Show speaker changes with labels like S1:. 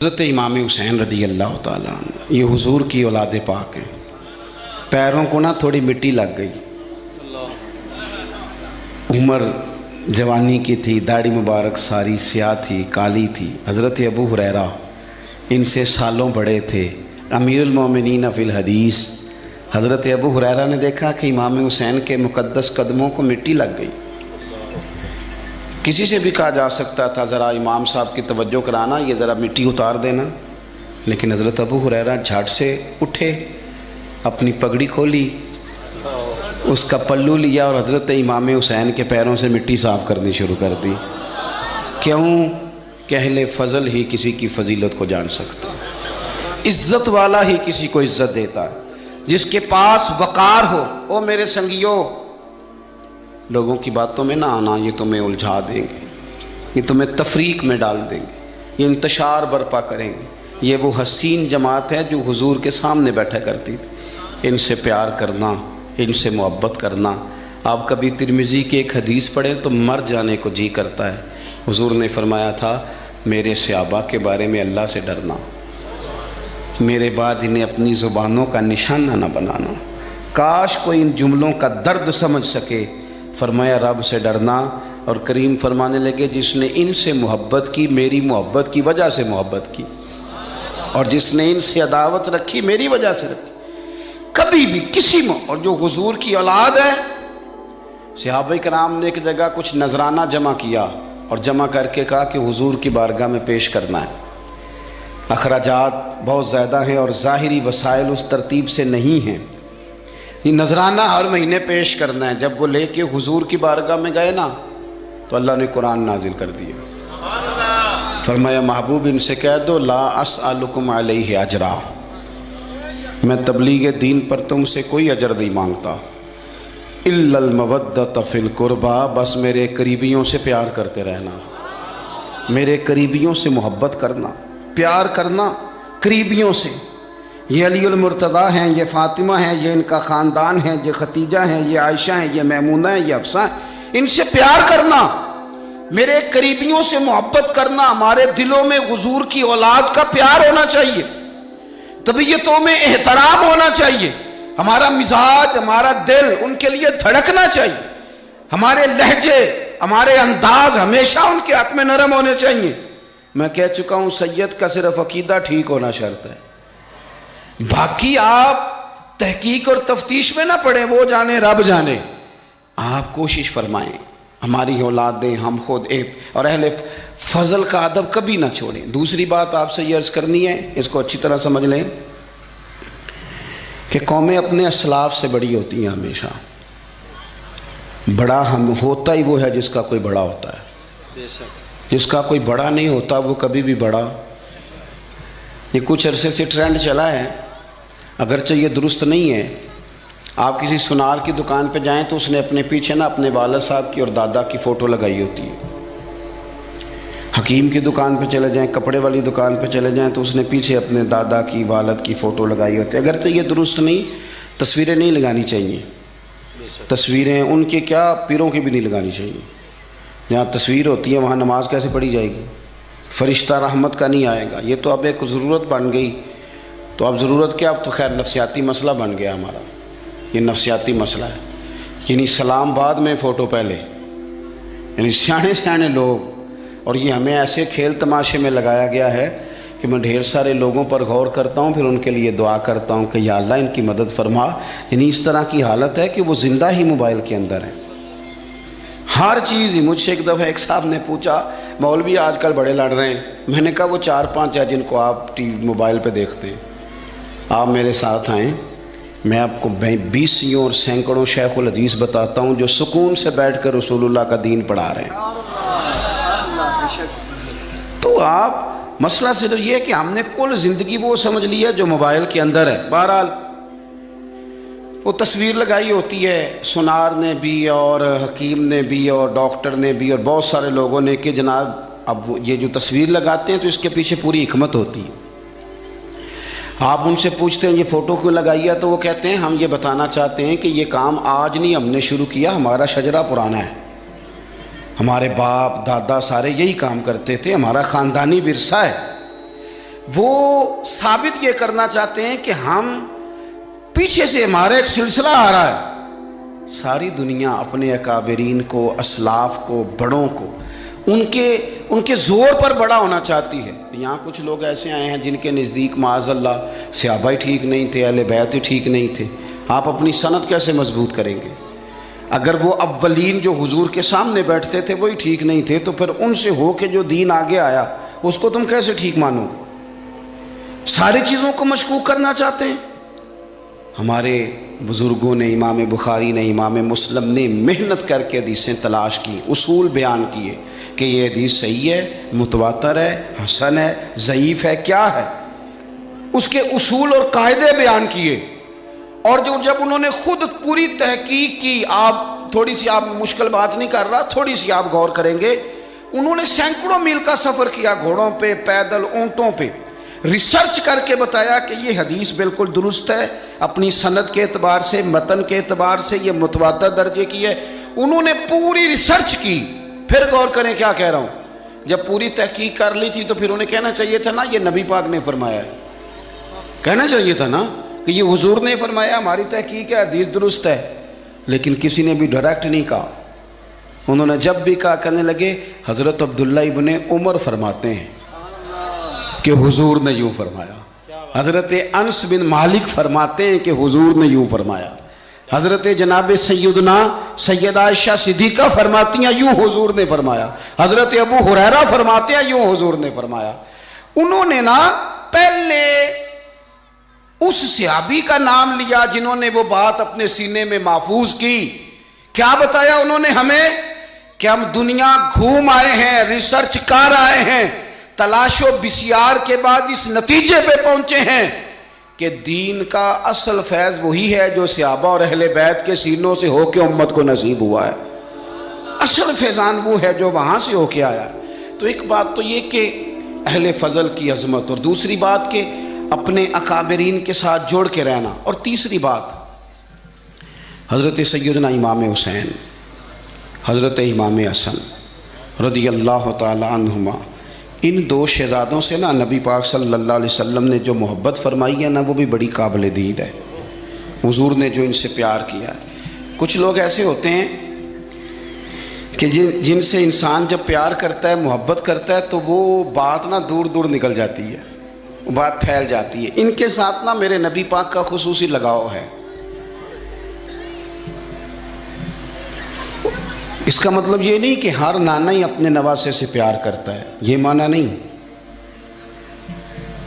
S1: حضرت امام حسین رضی اللہ تعالیٰ عنہ یہ حضور کی اولاد پاک ہیں۔ پیروں کو نا تھوڑی مٹی لگ گئی، عمر جوانی کی تھی، داڑھی مبارک ساری سیاہ تھی، کالی تھی۔ حضرت ابو ہریرہ ان سے سالوں بڑے تھے، امیر المومنین فی الحدیث۔ حضرت ابو ہریرہ نے دیکھا کہ امام حسین کے مقدس قدموں کو مٹی لگ گئی۔ کسی سے بھی کہا جا سکتا تھا ذرا امام صاحب کی توجہ کرانا، یہ ذرا مٹی اتار دینا، لیکن حضرت ابو ہریرہ جھٹ سے اٹھے، اپنی پگڑی کھولی، اس کا پلو لیا اور حضرت امام حسین کے پیروں سے مٹی صاف کرنی شروع کر دی۔ کیوں کہ اہل فضل ہی کسی کی فضیلت کو جان سکتا، عزت والا ہی کسی کو عزت دیتا ہے، جس کے پاس وقار ہو۔ او میرے سنگیوں، لوگوں کی باتوں میں نہ آنا، یہ تمہیں الجھا دیں گے، یہ تمہیں تفریق میں ڈال دیں گے، یہ انتشار برپا کریں گے۔ یہ وہ حسین جماعت ہے جو حضور کے سامنے بیٹھا کرتی تھی۔ ان سے پیار کرنا، ان سے محبت کرنا۔ آپ کبھی ترمذی کی ایک حدیث پڑھیں تو مر جانے کو جی کرتا ہے۔ حضور نے فرمایا تھا، میرے صحابہ کے بارے میں اللہ سے ڈرنا، میرے بعد انہیں اپنی زبانوں کا نشانہ نہ بنانا۔ کاش کوئی ان جملوں کا درد سمجھ سکے۔ فرمایا رب سے ڈرنا، اور کریم فرمانے لگے جس نے ان سے محبت کی میری محبت کی وجہ سے محبت کی، اور جس نے ان سے عداوت رکھی میری وجہ سے رکھی۔ کبھی بھی کسی میں، اور جو حضور کی اولاد ہے، صحابہ کرام نے ایک جگہ کچھ نذرانہ جمع کیا اور جمع کر کے کہا کہ حضور کی بارگاہ میں پیش کرنا ہے۔ اخراجات بہت زیادہ ہیں اور ظاہری وسائل اس ترتیب سے نہیں ہیں، یہ نذرانہ ہر مہینے پیش کرنا ہے۔ جب وہ لے کے حضور کی بارگاہ میں گئے نا تو اللہ نے قرآن نازل کر دیا۔ فرمایا محبوب ان سے کہہ دو، لا اسألکم علیہ اجرا، میں تبلیغ دین پر تم سے کوئی اجر نہیں مانگتا، الا المودۃ فی القربى، بس میرے قریبیوں سے پیار کرتے رہنا، میرے قریبیوں سے محبت کرنا، پیار کرنا قریبیوں سے۔ یہ علی المرتضیٰ ہیں، یہ فاطمہ ہیں، یہ ان کا خاندان ہے، یہ ختیجہ ہیں، یہ عائشہ ہیں، یہ میمونہ ہیں، یہ حفصہ ہیں، ان سے پیار کرنا، میرے قریبیوں سے محبت کرنا۔ ہمارے دلوں میں حضور کی اولاد کا پیار ہونا چاہیے، طبیعتوں میں احترام ہونا چاہیے، ہمارا مزاج، ہمارا دل ان کے لیے دھڑکنا چاہیے، ہمارے لہجے، ہمارے انداز ہمیشہ ان کے حق میں نرم ہونے چاہیے۔ میں کہہ چکا ہوں سید کا صرف عقیدہ ٹھیک ہونا شرط ہے، باقی آپ تحقیق اور تفتیش میں نہ پڑیں، وہ جانے رب جانے۔ آپ کوشش فرمائیں ہماری اولادیں، ہم خود اور اہل فضل کا ادب کبھی نہ چھوڑیں۔ دوسری بات آپ سے یہ عرض کرنی ہے، اس کو اچھی طرح سمجھ لیں کہ قومیں اپنے اسلاف سے بڑی ہوتی ہیں ہمیشہ۔ بڑا ہم ہوتا ہی وہ ہے جس کا کوئی بڑا ہوتا ہے، جس کا کوئی بڑا نہیں ہوتا وہ کبھی بھی بڑا۔ یہ کچھ عرصے سے ٹرینڈ چلا ہے، اگرچہ یہ درست نہیں ہے۔ آپ کسی سنار کی دکان پہ جائیں تو اس نے اپنے پیچھے نا اپنے والد صاحب کی اور دادا کی فوٹو لگائی ہوتی ہے۔ حکیم کی دکان پہ چلے جائیں، کپڑے والی دکان پہ چلے جائیں تو اس نے پیچھے اپنے دادا کی، والد کی فوٹو لگائی ہوتی ہے۔ اگرچہ یہ درست نہیں، تصویریں نہیں لگانی چاہیے، تصویریں ان کے کیا پیروں کی بھی نہیں لگانی چاہیے۔ جہاں تصویر ہوتی ہے وہاں نماز کیسے پڑھی جائے گی؟ فرشتہ رحمت کا نہیں آئے گا۔ یہ تو اب ایک ضرورت بن گئی، تو اب ضرورت کیا، اب تو خیر نفسیاتی مسئلہ بن گیا ہمارا، یہ نفسیاتی مسئلہ ہے۔ یعنی سلام بعد میں فوٹو پہلے، یعنی سیانے سیانے لوگ، اور یہ ہمیں ایسے کھیل تماشے میں لگایا گیا ہے کہ میں ڈھیر سارے لوگوں پر غور کرتا ہوں، پھر ان کے لیے دعا کرتا ہوں کہ یا اللہ ان کی مدد فرما۔ یعنی اس طرح کی حالت ہے کہ وہ زندہ ہی موبائل کے اندر ہیں، ہر چیز ہی۔ مجھ سے ایک دفعہ ایک صاحب نے پوچھا، مولوی آج کل بڑے لڑ رہے ہیں۔ میں نے کہا وہ 4-5 ہے جن کو آپ موبائل پہ دیکھتے ہیں، آپ میرے ساتھ آئیں، میں آپ کو 20 اور سینکڑوں شیخ الحدیث بتاتا ہوں جو سکون سے بیٹھ کر رسول اللہ کا دین پڑھا رہے ہیں۔ تو آپ مسئلہ صرف یہ ہے کہ ہم نے کل زندگی وہ سمجھ لی ہے جو موبائل کے اندر ہے۔ بہرحال وہ تصویر لگائی ہوتی ہے سنار نے بھی اور حکیم نے بھی اور ڈاکٹر نے بھی اور بہت سارے لوگوں نے کہ جناب اب یہ جو تصویر لگاتے ہیں تو اس کے پیچھے پوری حکمت ہوتی ہے۔ آپ ان سے پوچھتے ہیں یہ فوٹو کیوں لگائی ہے، تو وہ کہتے ہیں ہم یہ بتانا چاہتے ہیں کہ یہ کام آج نہیں ہم نے شروع کیا، ہمارا شجرہ پرانا ہے، ہمارے باپ دادا سارے یہی کام کرتے تھے، ہمارا خاندانی ورثہ ہے۔ وہ ثابت یہ کرنا چاہتے ہیں کہ ہم پیچھے سے ہمارا ایک سلسلہ آ رہا ہے. ساری دنیا اپنے اکابرین کو، اسلاف کو، بڑوں کو ان کے زور پر بڑا ہونا چاہتی ہے. یہاں کچھ لوگ ایسے آئے ہیں جن کے نزدیک معاذ اللہ صحابہ ہی ٹھیک نہیں تھے، اہل بیت ہی ٹھیک نہیں تھے. آپ اپنی سند کیسے مضبوط کریں گے؟ اگر وہ اولین جو حضور کے سامنے بیٹھتے تھے وہی ٹھیک نہیں تھے تو پھر ان سے ہو کے جو دین آگے آیا اس کو تم کیسے ٹھیک مانو؟ ساری چیزوں کو مشکوک کرنا چاہتے ہیں. ہمارے بزرگوں نے، امام بخاری نے، امام مسلم نے محنت کر کے حدیثیں تلاش کی، اصول بیان کیے کہ یہ حدیث صحیح ہے، متواتر ہے، حسن ہے، ضعیف ہے، کیا ہے، اس کے اصول اور قاعدے بیان کیے. اور جب انہوں نے خود پوری تحقیق کی، تھوڑی سی آپ مشکل بات نہیں کر رہا، تھوڑی سی آپ غور کریں گے، انہوں نے سینکڑوں میل کا سفر کیا، گھوڑوں پہ، پیدل، اونٹوں پہ، ریسرچ کر کے بتایا کہ یہ حدیث بالکل درست ہے، اپنی سند کے اعتبار سے، متن کے اعتبار سے یہ متواتر درجے کی ہے. انہوں نے پوری ریسرچ کی. پھر غور کریں کیا کہہ رہا ہوں، جب پوری تحقیق کر لی تھی تو پھر انہیں کہنا چاہیے تھا نا یہ نبی پاک نے فرمایا ہے، کہنا چاہیے تھا نا کہ یہ حضور نے فرمایا، ہماری تحقیق ہے، حدیث درست ہے. لیکن کسی نے بھی ڈائریکٹ نہیں کہا. انہوں نے جب بھی کہا کہنے لگے حضرت عبداللہ ابن عمر فرماتے ہیں کہ حضور نے یوں فرمایا، حضرت انس بن مالک فرماتے ہیں کہ حضور نے یوں فرمایا، حضرت جناب سیدہ عائشہ صدیقہ فرماتی ہیں یوں حضور نے فرمایا، حضرت ابو ہریرہ فرماتے ہیں یوں حضور نے فرمایا. انہوں نے نا پہلے اس صحابی کا نام لیا جنہوں نے وہ بات اپنے سینے میں محفوظ کی. کیا بتایا انہوں نے ہمیں کہ ہم دنیا گھوم آئے ہیں، ریسرچ کر آئے ہیں، تلاش و بسیار کے بعد اس نتیجے پہ پہنچے ہیں کہ دین کا اصل فیض وہی ہے جو صحابہ اور اہل بیت کے سینوں سے ہو کے امت کو نصیب ہوا ہے. اصل فیضان وہ ہے جو وہاں سے ہو کے آیا. تو ایک بات تو یہ کہ اہل فضل کی عظمت، اور دوسری بات کہ اپنے اکابرین کے ساتھ جوڑ کے رہنا، اور تیسری بات حضرت سیدنا امام حسین، حضرت امام حسن رضی اللہ تعالی عنہما، ان دو شہزادوں سے نا نبی پاک صلی اللہ علیہ وسلم نے جو محبت فرمائی ہے نا وہ بھی بڑی قابل دید ہے. حضور نے جو ان سے پیار کیا ہے. کچھ لوگ ایسے ہوتے ہیں کہ جن سے انسان جب پیار کرتا ہے، محبت کرتا ہے تو وہ بات نا دور دور نکل جاتی ہے، بات پھیل جاتی ہے. ان کے ساتھ نا میرے نبی پاک کا خصوصی لگاؤ ہے. اس کا مطلب یہ نہیں کہ ہر نانا ہی اپنے نواسے سے پیار کرتا ہے، یہ معنی نہیں.